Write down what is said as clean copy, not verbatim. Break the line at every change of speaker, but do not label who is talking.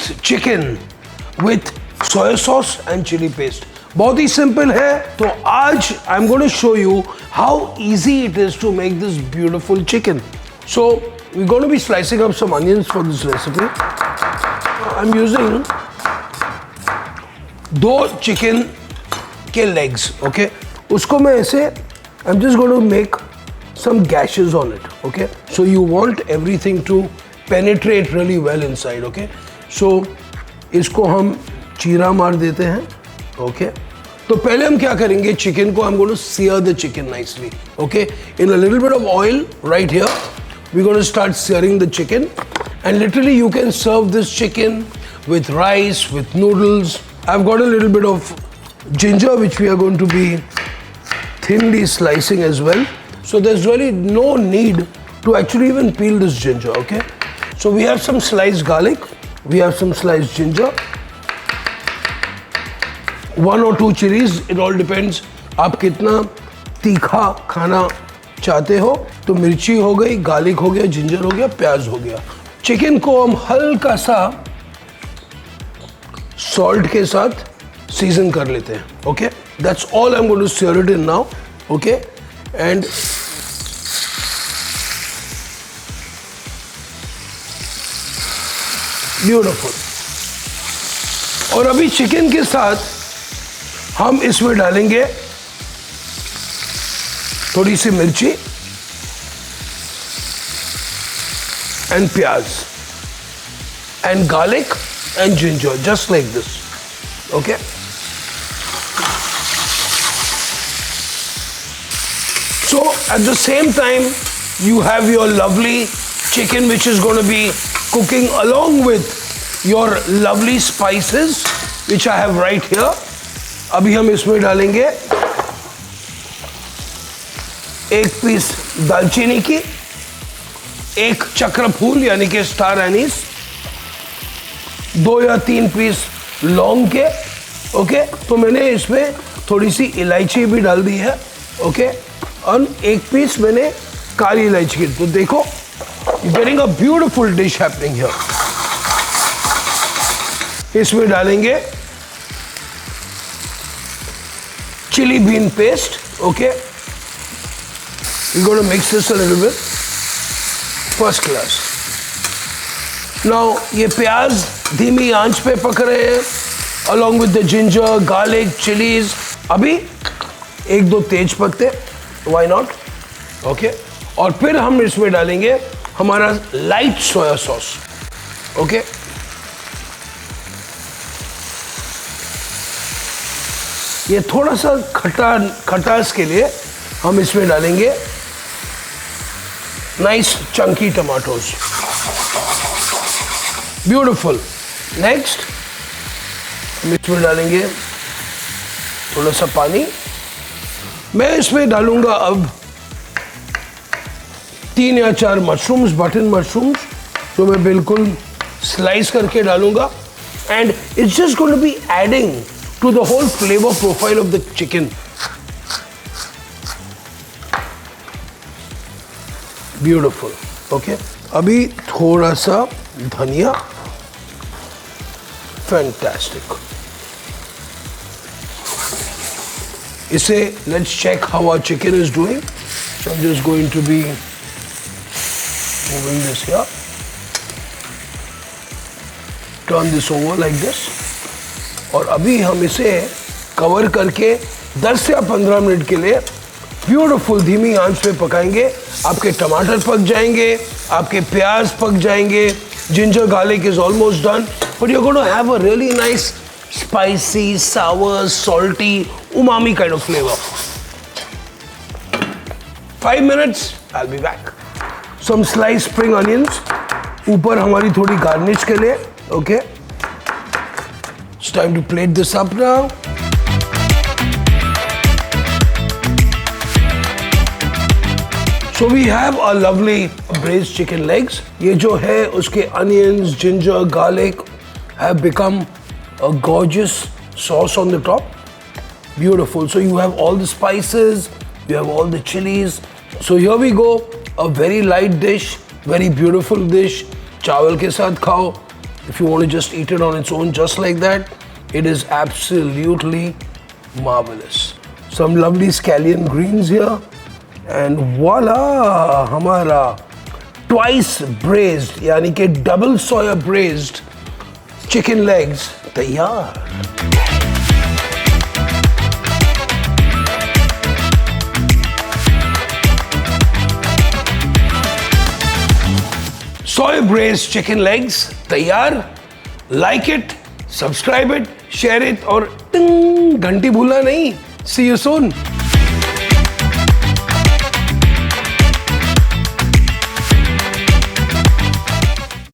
braised chicken with soy sauce and chili paste. बहुत ही simple है. तो आज I'm going to show you how easy it is to make this beautiful chicken. So we're going to be slicing up some onions for this recipe. I'm using 2 chicken के legs, okay? उसको मैं ऐसे I'm just going to make some gashes on it, okay? So you want everything to penetrate really well inside, okay? So इसको हम चीरा मार देते हैं, okay? तो पहले हम क्या करेंगे, चिकन को I'm going to sear the chicken nicely, okay? In a little bit of oil right here, we're going to start searing the chicken, and literally you can serve this chicken with rice, with noodles. I've got a little bit of ginger which we are going to be thinly slicing as well. So there's really no need to actually even peel this ginger, okay? So we have some sliced garlic, we have some sliced ginger, 1 or 2 chilies, it all depends आप कितना तीखा खाना चाहते हो. तो मिर्ची हो गई, गार्लिक हो गया, जिंजर हो गया, प्याज हो गया. चिकन को हम हल्का सा सॉल्ट के साथ सीजन कर लेते हैं, okay? That's all I am going to sear it in now, okay? And beautiful. और अभी चिकन के साथ हम इसमें डालेंगे थोड़ी सी मिर्ची एंड प्याज and garlic and ginger, just like this, okay? So at the same time you have your lovely chicken which is going to be cooking along with your lovely spices which I have right here. अभी हम इसमें डालेंगे 1 piece दालचीनी की, 1 चक्र फूल यानी कि star Annie's, 2 या 3 पीस लौंग के, ओके? तो मैंने इसमें थोड़ी सी इलायची भी डाल दी है, ओके? और 1 पीस मैंने काली इलायची की. तो देखो, you getting a beautiful dish happening here. इसमें डालेंगे chili bean paste, okay? We're going to mix this a little bit. First class. Now ये प्याज धीमी आंच पे पक रहे हैं along with the ginger, garlic, chilies. अभी 1-2 तेज पत्ते, why not? Okay? और फिर हम इसमें डालेंगे हमारा लाइट सोया सॉस, okay? ये थोड़ा सा खटास के लिए हम इसमें डालेंगे nice Chunky tomatoes. Beautiful. Next हम इसमें डालेंगे थोड़ा सा पानी. मैं इसमें डालूंगा अब 3 या 4 मशरूम्स, बटन मशरूम्स, जो मैं बिल्कुल स्लाइस करके डालूंगा. And it's just going to be adding to the whole flavor profile of the chicken. Beautiful, okay? अभी थोड़ा सा धनिया, fantastic. इसे let's check how our chicken is doing. So I'm just going to be moving this here. Turn this over like this. और अभी हम इसे cover करके 10 या 15 मिनट के लिए ब्यूटीफुल धीमी आंच पे पकाएंगे. आपके टमाटर पक जाएंगे, आपके प्याज पक जाएंगे, ginger garlic is almost done, but you are going to have a really nice spicy, sour, salty, umami kind of flavor. 5 minutes, I'll be back. Some sliced spring onions ऊपर हमारी थोड़ी गार्निश के लिए, okay? It's time to plate this up now. So we have our lovely braised chicken legs. ये जो है उसके onions, ginger, garlic have become a gorgeous sauce on the top. Beautiful. So you have all the spices, you have all the chilies. So here we go. A very light dish, very beautiful dish. चावल के साथ खाओ, If you want to just eat it on its own, just like that, it is absolutely marvelous. Some lovely scallion greens here, and voila, हमारा twice braised, यानी कि double soya braised chicken legs तैयार. Soy braised chicken legs तैयार. Like it, subscribe it, share it और टिंग घंटी भूलना नहीं. See you soon.